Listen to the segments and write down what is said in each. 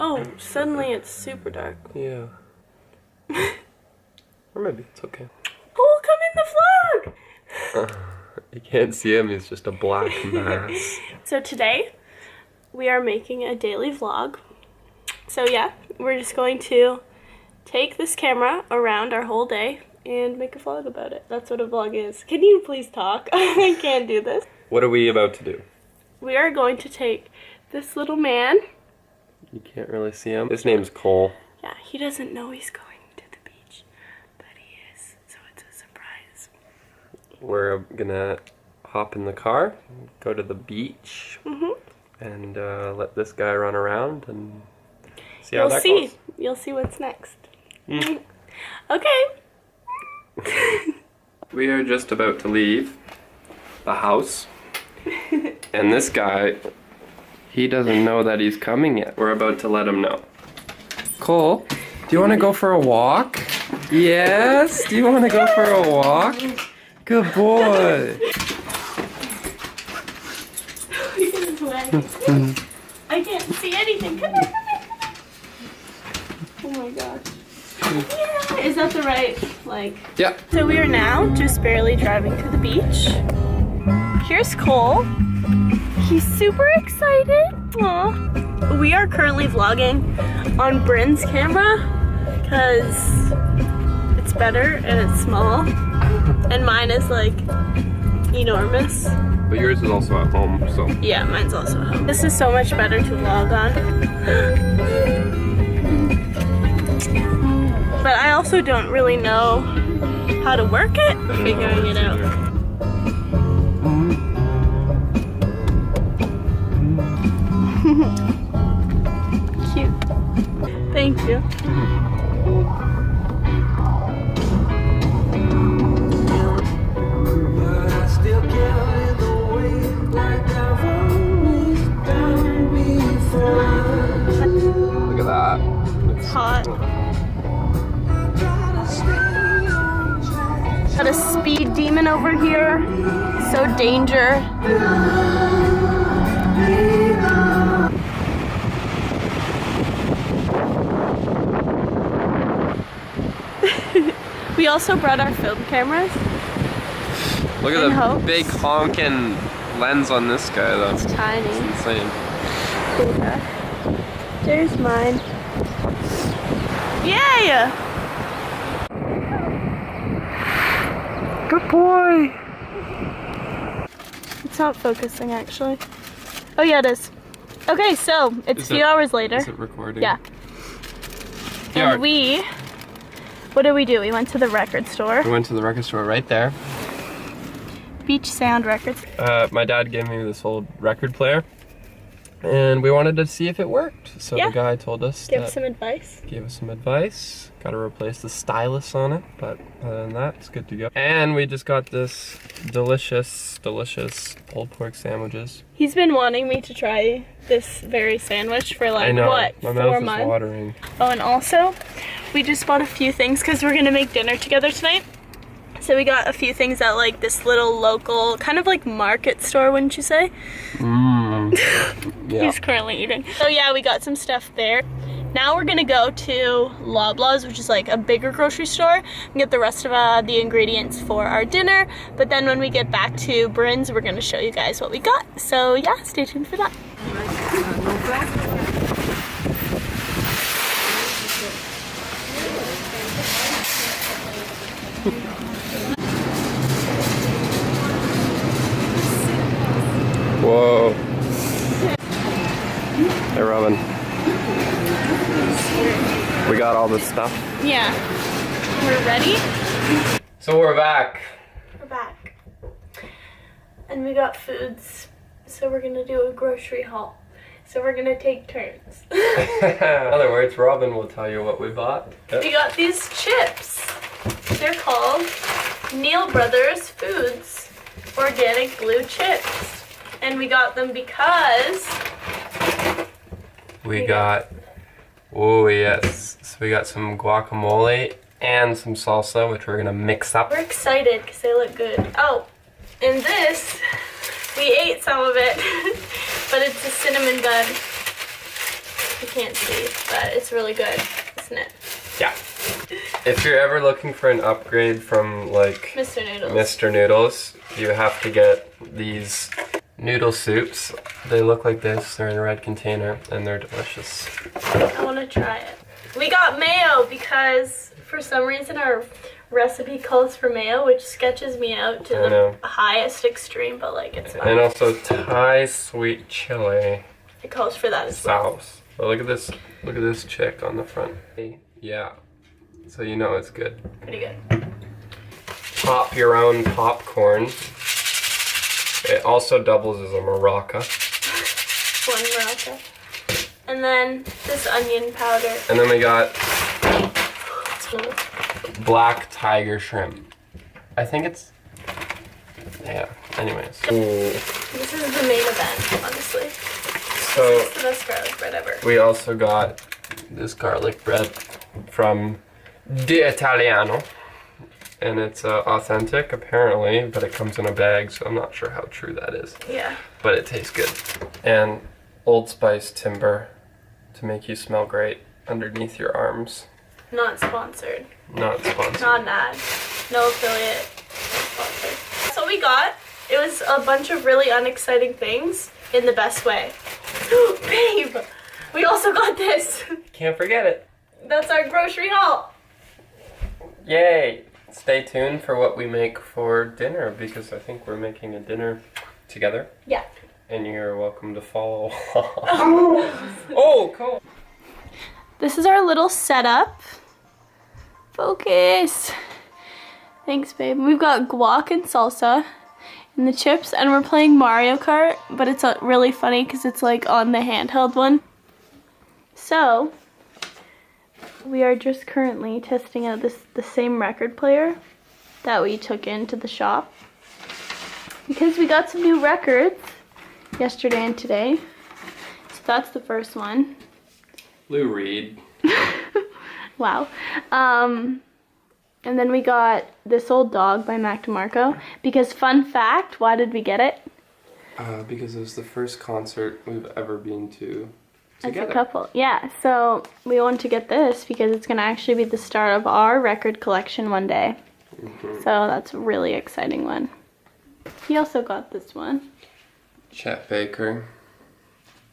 Oh, suddenly it's super dark. Yeah. Or maybe it's okay. Oh, come in the vlog! You can't see him, he's just a black mass. So today, we are making a daily vlog. So yeah, we're just going to take this camera around our whole day and make a vlog about it. That's what a vlog is. Can you please talk? I can't do this. What are we about to do? We are going to take this little man. You can't really see him. His name's Cole. Yeah, he doesn't know he's going to the beach, but he is, so it's a surprise. We're gonna hop in the car, go to the beach, and let this guy run around and see how that goes. You'll see what's next. Okay. We are just about to leave the house, and this guy, he doesn't know that he's coming yet. We're about to let him know. Cole, do you want to go for a walk? Yes? Do you want to go for a walk? Good boy. I can't see anything. Come here, come here, come here. Oh my gosh. Yeah, is that the right, like? Yeah. So we are now just barely driving to the beach. Here's Cole. He's super excited. Aww. We are currently vlogging on Bryn's camera because it's better and it's small. And mine is like enormous. But yours is also at home, so. Yeah, mine's also at home. This is so much better to vlog on. But I also don't really know how to work it. We're figuring it out. Cute. Thank you. Look at that. It's hot. Got a speed demon over here. So danger. We also brought our film cameras. Look at the big honking lens on this guy though. It's tiny. It's insane. Yeah. There's mine. Yay! Good boy! It's not focusing actually. Oh yeah, it is. Okay, so it's a few hours later. Is it recording? Yeah. And what did we do? We went to the record store. We went to the record store right there. Beach Sound Records. My dad gave me this old record player, and we wanted to see if it worked. So the guy told us Gave us some advice. Gave us some advice. Got to replace the stylus on it, but other than that, it's good to go. And we just got this delicious pulled pork sandwiches. He's been wanting me to try this very sandwich for like, what, my 4 mouth months? is watering. Oh, and also, we just bought a few things because we're gonna make dinner together tonight. So we got a few things at like this little local, kind of like market store, wouldn't you say? Yeah. He's currently eating. So yeah, we got some stuff there. Now we're gonna go to Loblaws, which is like a bigger grocery store, and get the rest of the ingredients for our dinner. But then when we get back to Bryn's, we're gonna show you guys what we got. So yeah, stay tuned for that. Whoa. Hey, Robin. We got all this stuff. Yeah. We're ready? So we're back. We're back. And we got foods. So we're gonna do a grocery haul. So we're gonna take turns. In other words, Robin will tell you what we bought. Yep. We got these chips. They're called Neil Brothers Foods Organic Blue Chips. And we got them because we got, oh yes, so we got some guacamole and some salsa, which we're gonna mix up. We're excited because they look good. Oh, and this, we ate some of it, but it's a cinnamon bun. You can't see, but it's really good, isn't it? Yeah. If you're ever looking for an upgrade from like Mr. Noodles. Mr. Noodles, you have to get these noodle soups. They look like this. They're in a red container and they're delicious. I want to try it. We got mayo because for some reason our recipe calls for mayo, which sketches me out to the highest extreme, but like it's fine. And also Thai sweet chili. It calls for that as well. Sauce. Oh, look at this. Look at this chick on the front. Yeah. So you know it's good. Pretty good. Pop your own popcorn. It also doubles as a maraca. One maraca. And then this onion powder. And then we got black tiger shrimp. I think it's... Yeah, anyways. This is the main event, honestly. So, this is the best garlic bread ever. We also got this garlic bread from Di Italiano. And it's authentic, apparently, but it comes in a bag, so I'm not sure how true that is. Yeah. But it tastes good. And Old Spice Timber to make you smell great underneath your arms. Not sponsored. Not sponsored. Not an ad. No affiliate. No sponsored. That's what we got. It was a bunch of really unexciting things in the best way. Babe! We also got this. Can't forget it. That's our grocery haul. Yay! Stay tuned for what we make for dinner because I think we're making a dinner together. Yeah. And you're welcome to follow. Oh, cool. This is our little setup. Focus. Thanks, babe. We've got guac and salsa and the chips, and we're playing Mario Kart, but it's really funny because it's like on the handheld one. So, we are just currently testing out the same record player that we took into the shop because we got some new records yesterday and today. So that's the first one. Lou Reed. Wow. And then we got This Old Dog by Mac DeMarco because fun fact, why did we get it? Because it was the first concert we've ever been to together. As a couple. Yeah, so we wanted to get this because it's going to actually be the start of our record collection one day. Mm-hmm. So that's a really exciting one. He also got this one. Chet Baker.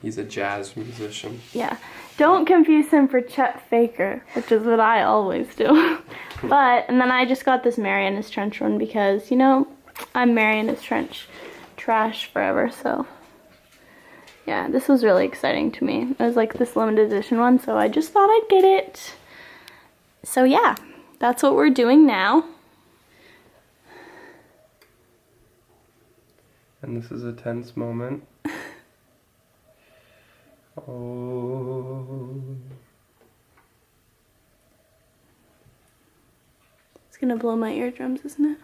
He's a jazz musician. Yeah. Don't confuse him for Chet Faker, which is what I always do. And then I just got this Mariana's Trench one because, you know, I'm Mariana's Trench trash forever, so... Yeah, this was really exciting to me. It was like this limited edition one, so I just thought I'd get it. So yeah, that's what we're doing now. And this is a tense moment. Oh. It's gonna blow my eardrums, isn't it?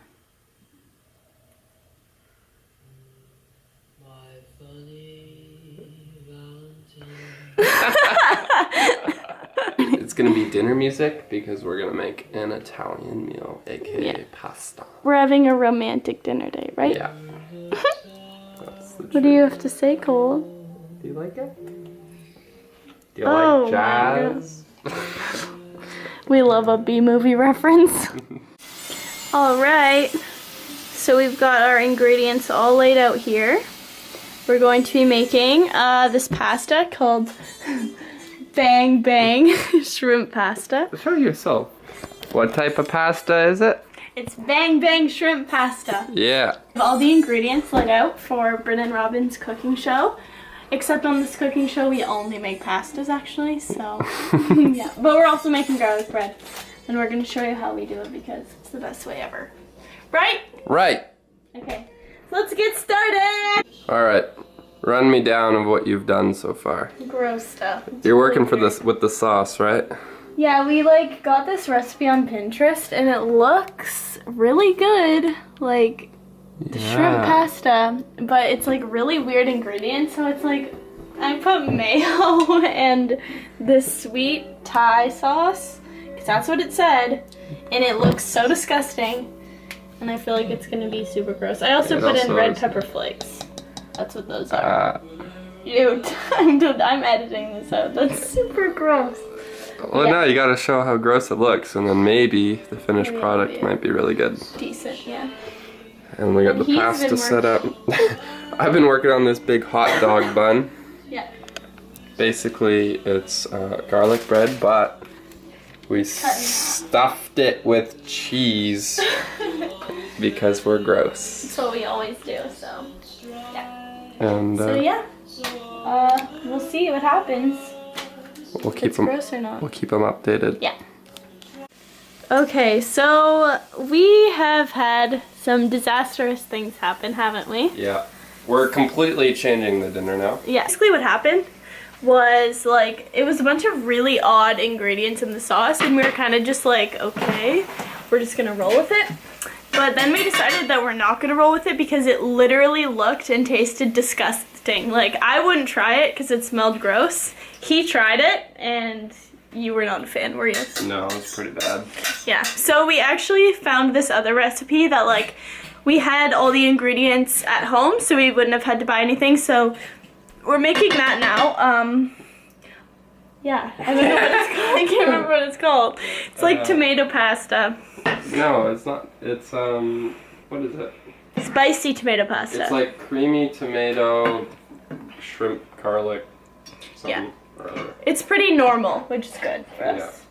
It's gonna be dinner music because we're gonna make an Italian meal, aka pasta. We're having a romantic dinner date, right? Yeah. What do you have to say, Cole? Do you like it? Do you like jazz? We love a B-movie reference. Alright, so we've got our ingredients all laid out here. We're going to be making this pasta called Bang Bang Shrimp Pasta. Show yourself. What type of pasta is it? It's Bang Bang Shrimp Pasta. Yeah. All the ingredients laid out for Bryn and Robin's cooking show. Except on this cooking show, we only make pastas, actually, so, yeah. But we're also making garlic bread, and we're going to show you how we do it because it's the best way ever. Right? Right. Okay, so let's get started! Alright, run me down of what you've done so far. Gross stuff. You're working for this with the sauce, right? Yeah, we, like, got this recipe on Pinterest, and it looks really good, like... The shrimp pasta, but it's like really weird ingredients, so it's like I put mayo and this sweet Thai sauce, because that's what it said, and it looks so disgusting, and I feel like it's gonna be super gross. I also put in red pepper flakes. That's what those are. Dude, I'm editing this out. That's super gross. Well, no, you gotta show how gross it looks, and then maybe the finished product might be really good. Decent, yeah. And we got the pasta set up. I've been working on this big hot dog bun. Yeah. Basically, it's garlic bread, but we stuffed it with cheese because we're gross. That's what we always do, so yeah. And so yeah, we'll see what happens. We'll keep them. Gross or not? We'll keep them updated. Yeah. Okay, so we have had some disastrous things happen, haven't we? Yeah. We're completely changing the dinner now. Yeah. Basically what happened was like, it was a bunch of really odd ingredients in the sauce and we were kind of just like, okay, we're just gonna roll with it. But then we decided that we're not gonna roll with it because it literally looked and tasted disgusting. Like, I wouldn't try it because it smelled gross. He tried it and you were not a fan, were you? No, it was pretty bad. Yeah, so we actually found this other recipe that like, we had all the ingredients at home so we wouldn't have had to buy anything. So we're making that now. Yeah, I don't know what it's called. I can't remember what it's called. It's like tomato pasta. No, it's not. It's, what is it? Spicy tomato pasta. It's like creamy tomato, shrimp, garlic, something. Yeah. Or other. It's pretty normal, which is good for us.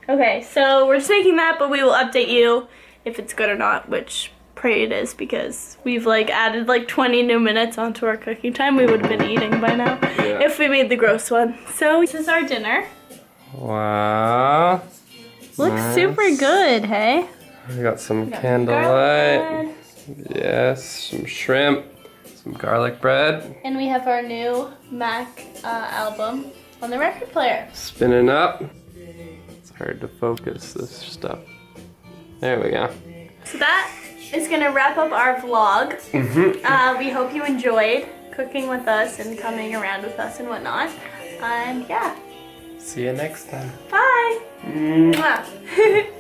Yeah. Okay, so we're just making that, but we will update you if it's good or not, which pray it is, because we've like added like 20 new minutes onto our cooking time. We would have been eating by now if we made the gross one. So this is our dinner. Wow. Looks super good, hey? We got some candlelight. Yes, some shrimp, some garlic bread. And we have our new Mac album on the record player. Spinning up. It's hard to focus this stuff. There we go. So that is gonna wrap up our vlog. We hope you enjoyed cooking with us and coming around with us and whatnot. And yeah. See you next time. Bye. Mwah.